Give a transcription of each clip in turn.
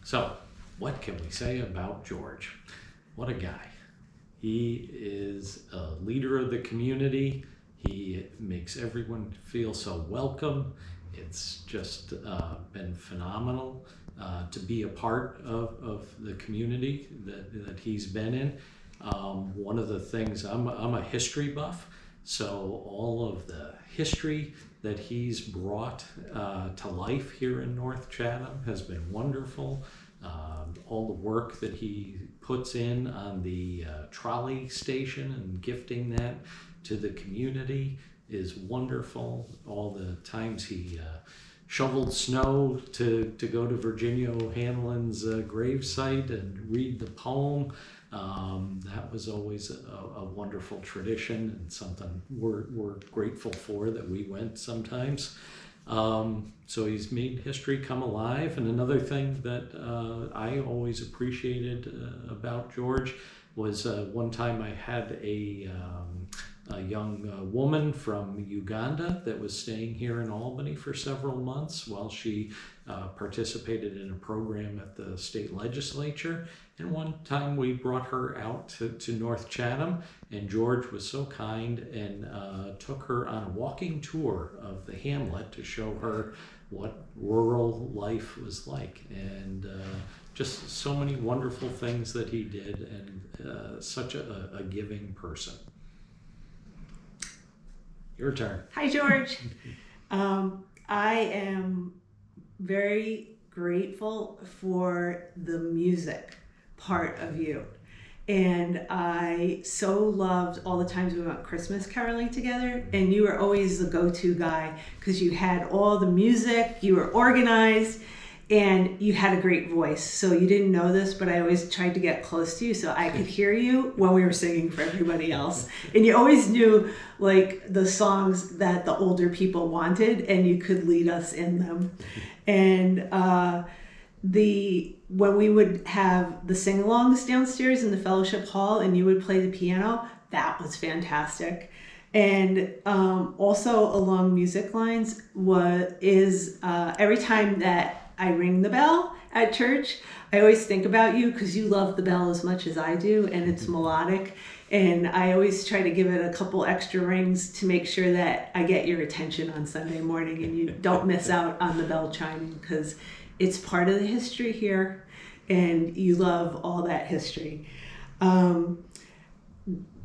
So, what can we say about George? What a guy. He is a leader of the community. He makes everyone feel so welcome. It's just been phenomenal to be a part of the community that he's been in. One of the things, I'm a history buff, so all of the history that he's brought to life here in North Chatham has been wonderful. All the work that he puts in on the trolley station and gifting that to the community is wonderful. All the times he shoveled snow to go to Virginia O'Hanlon's gravesite and read the poem. That was always a wonderful tradition and something we're grateful for that we went sometimes. So he's made history come alive. And another thing that I always appreciated about George was one time I had a young woman from Uganda that was staying here in Albany for several months while she participated in a program at the state legislature. And one time we brought her out to North Chatham, and George was so kind and took her on a walking tour of the hamlet to show her what rural life was like. And just so many wonderful things that he did, and such a giving person. Your turn. Hi, George. I am very grateful for the music part of you. And I so loved all the times we went Christmas caroling together, and you were always the go-to guy because you had all the music, you were organized, and you had a great voice. So you didn't know this, but I always tried to get close to you so I could hear you when we were singing for everybody else. And you always knew like the songs that the older people wanted, and you could lead us in them. And when we would have the sing-alongs downstairs in the fellowship hall and you would play the piano, that was fantastic. And also along music lines is every time that I ring the bell at church, I always think about you because you love the bell as much as I do, and it's melodic. And I always try to give it a couple extra rings to make sure that I get your attention on Sunday morning and you don't miss out on the bell chiming, because it's part of the history here and you love all that history.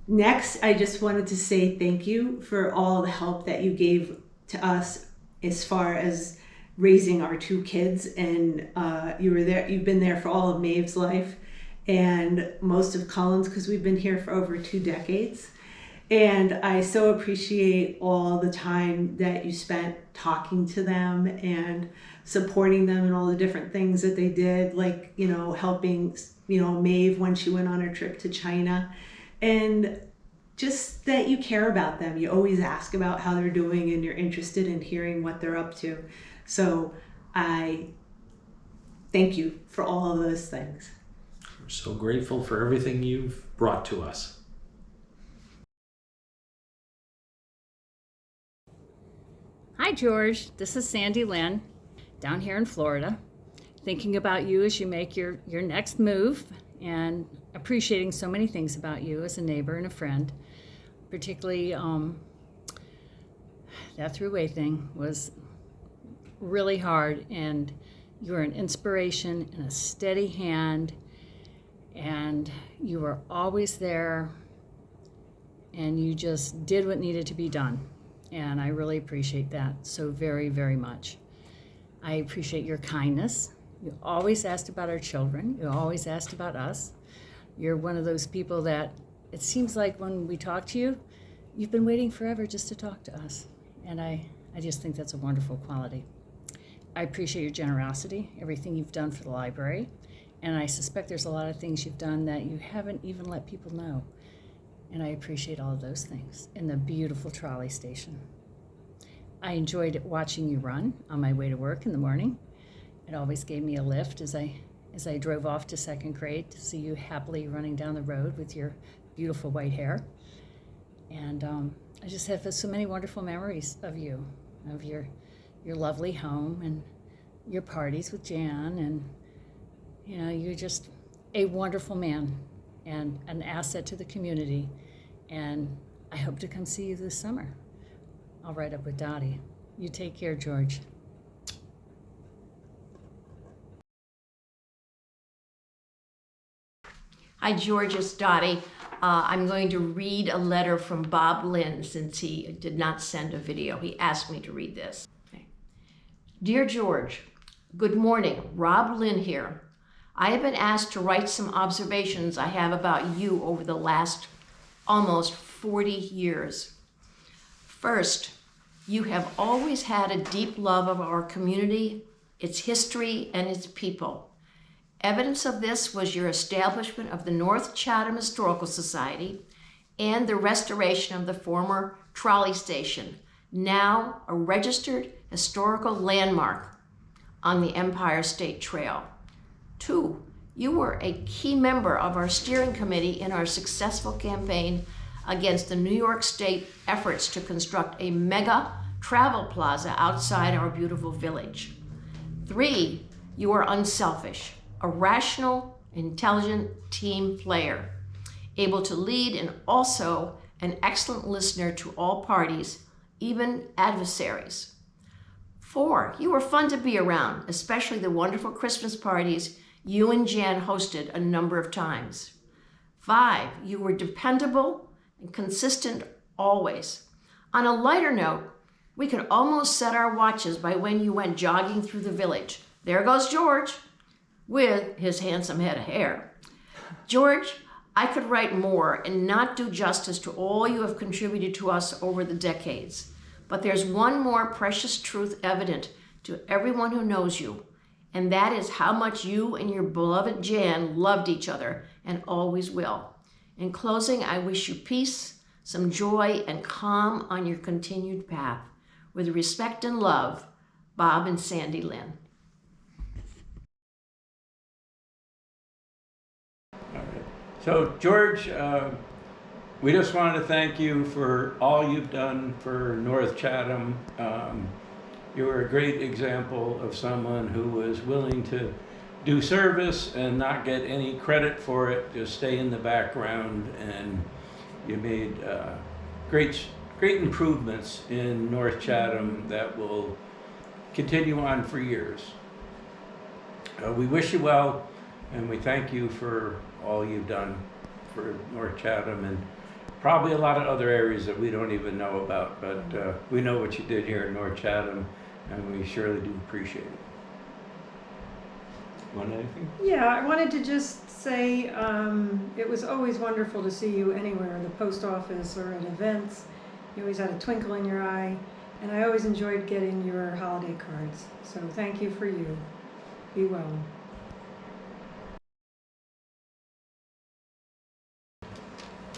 Next, I just wanted to say thank you for all the help that you gave to us as far as raising our two kids. And you've been there for all of Maeve's life and most of Colin's, because we've been here for over 2 decades. And I so appreciate all the time that you spent talking to them and supporting them and all the different things that they did, like, helping, Maeve when she went on her trip to China. And just that you care about them. You always ask about how they're doing and you're interested in hearing what they're up to. So I thank you for all of those things. We're so grateful for everything you've brought to us. Hi, George. This is Sandy Lynn, down here in Florida, thinking about you as you make your next move and appreciating so many things about you as a neighbor and a friend. Particularly, that throughway thing was really hard, and you were an inspiration and a steady hand, and you were always there, and you just did what needed to be done. And I really appreciate that so very, very much. I appreciate your kindness. You always asked about our children. You always asked about us. You're one of those people that it seems like when we talk to you, you've been waiting forever just to talk to us. And I just think that's a wonderful quality. I appreciate your generosity, everything you've done for the library. And I suspect there's a lot of things you've done that you haven't even let people know. And I appreciate all of those things. And the beautiful trolley station. I enjoyed watching you run on my way to work in the morning. It always gave me a lift as I drove off to second grade to see you happily running down the road with your beautiful white hair. And I just have so many wonderful memories of you, of your lovely home and your parties with Jan You know, you're just a wonderful man and an asset to the community. And I hope to come see you this summer. I'll ride up with Dottie. You take care, George. Hi, George, it's Dottie. I'm going to read a letter from Bob Lynn since he did not send a video. He asked me to read this. Okay. Dear George, good morning. Rob Lynn here. I have been asked to write some observations I have about you over the last almost 40 years. First, you have always had a deep love of our community, its history, and its people. Evidence of this was your establishment of the North Chatham Historical Society and the restoration of the former trolley station, now a registered historical landmark on the Empire State Trail. 2, you were a key member of our steering committee in our successful campaign against the New York State efforts to construct a mega travel plaza outside our beautiful village. 3, you are unselfish, a rational, intelligent team player, able to lead and also an excellent listener to all parties, even adversaries. 4, you were fun to be around, especially the wonderful Christmas parties you and Jan hosted a number of times. 5, you were dependable and consistent always. On a lighter note, we could almost set our watches by when you went jogging through the village. There goes George, with his handsome head of hair. George, I could write more and not do justice to all you have contributed to us over the decades. But there's one more precious truth evident to everyone who knows you, and that is how much you and your beloved Jan loved each other and always will. In closing, I wish you peace, some joy, and calm on your continued path. With respect and love, Bob and Sandy Lynn. So George, we just wanted to thank you for all you've done for North Chatham. You were a great example of someone who was willing to do service and not get any credit for it, just stay in the background, and you made great improvements in North Chatham that will continue on for years. We wish you well, and we thank you for all you've done for North Chatham and probably a lot of other areas that we don't even know about, but we know what you did here in North Chatham, and we surely do appreciate it. Want anything? Yeah, I wanted to just say it was always wonderful to see you anywhere, the post office or at events. You always had a twinkle in your eye, and I always enjoyed getting your holiday cards. So thank you for you. Be well.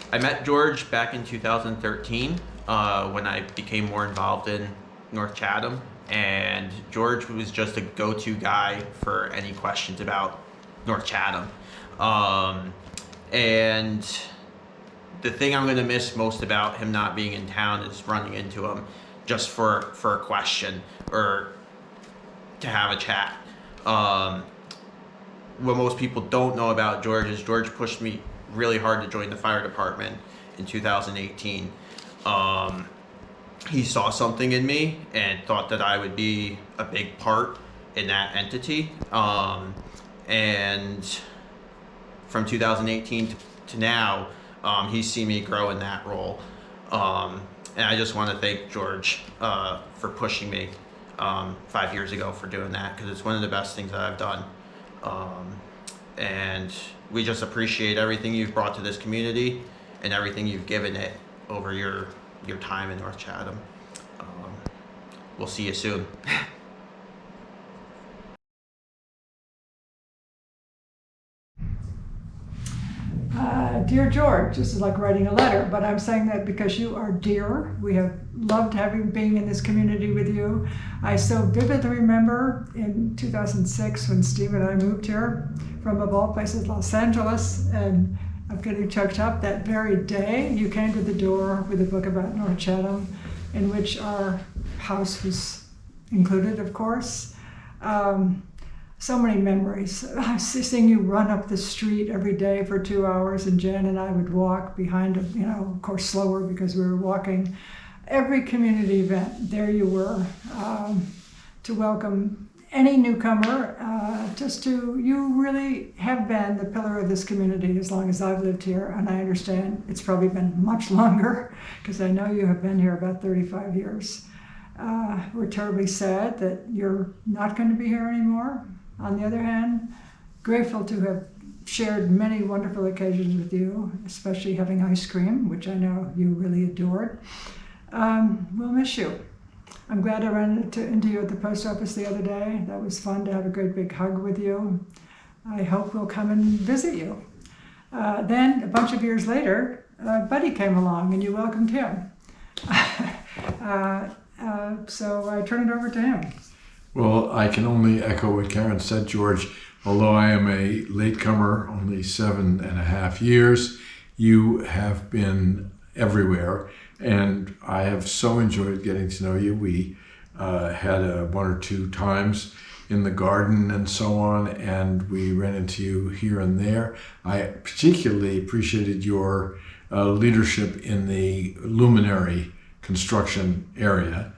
I met George back in 2013 when I became more involved in North Chatham, and George was just a go-to guy for any questions about North Chatham. And the thing I'm going to miss most about him not being in town is running into him just for a question or to have a chat. What most people don't know about George is George pushed me really hard to join the fire department in 2018. He saw something in me and thought that I would be a big part in that entity. And from 2018 to now, he's seen me grow in that role. And I just want to thank George for pushing me 5 years ago for doing that, because it's one of the best things that I've done. And we just appreciate everything you've brought to this community and everything you've given it over your time in North Chatham. We'll see you soon. Dear George, this is like writing a letter, but I'm saying that because you are dear. We have loved being in this community with you. I so vividly remember in 2006 when Steve and I moved here from, of all places, Los Angeles, and I'm getting choked up. That very day you came to the door with a book about North Chatham, in which our house was included, of course. So many memories. Seeing you run up the street every day for 2 hours, and Jen and I would walk behind, of course slower because we were walking. Every community event, there you were, to welcome any newcomer. You really have been the pillar of this community as long as I've lived here, and I understand it's probably been much longer because I know you have been here about 35 years. We're terribly sad that you're not going to be here anymore. On the other hand, grateful to have shared many wonderful occasions with you, especially having ice cream, which I know you really adored. We'll miss you. I'm glad I ran into you at the post office the other day. That was fun to have a great big hug with you. I hope we'll come and visit you. Then, a bunch of years later, Buddy came along and you welcomed him. So I turn it over to him. Well, I can only echo what Karen said, George. Although I am a latecomer, only 7.5 years, you have been everywhere, and I have so enjoyed getting to know you. We had 1 or 2 times in the garden and so on, and we ran into you here and there. I particularly appreciated your leadership in the luminary construction area.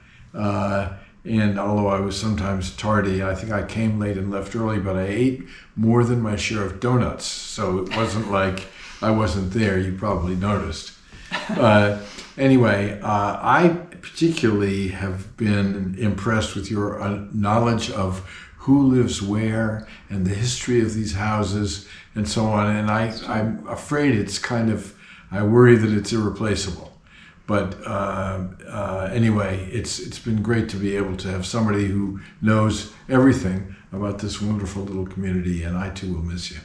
And although I was sometimes tardy, I think I came late and left early, but I ate more than my share of donuts. So it wasn't like I wasn't there. You probably noticed. Anyway, I particularly have been impressed with your knowledge of who lives where and the history of these houses and so on. And I'm afraid I worry that it's irreplaceable. But anyway, it's been great to be able to have somebody who knows everything about this wonderful little community, and I too will miss you.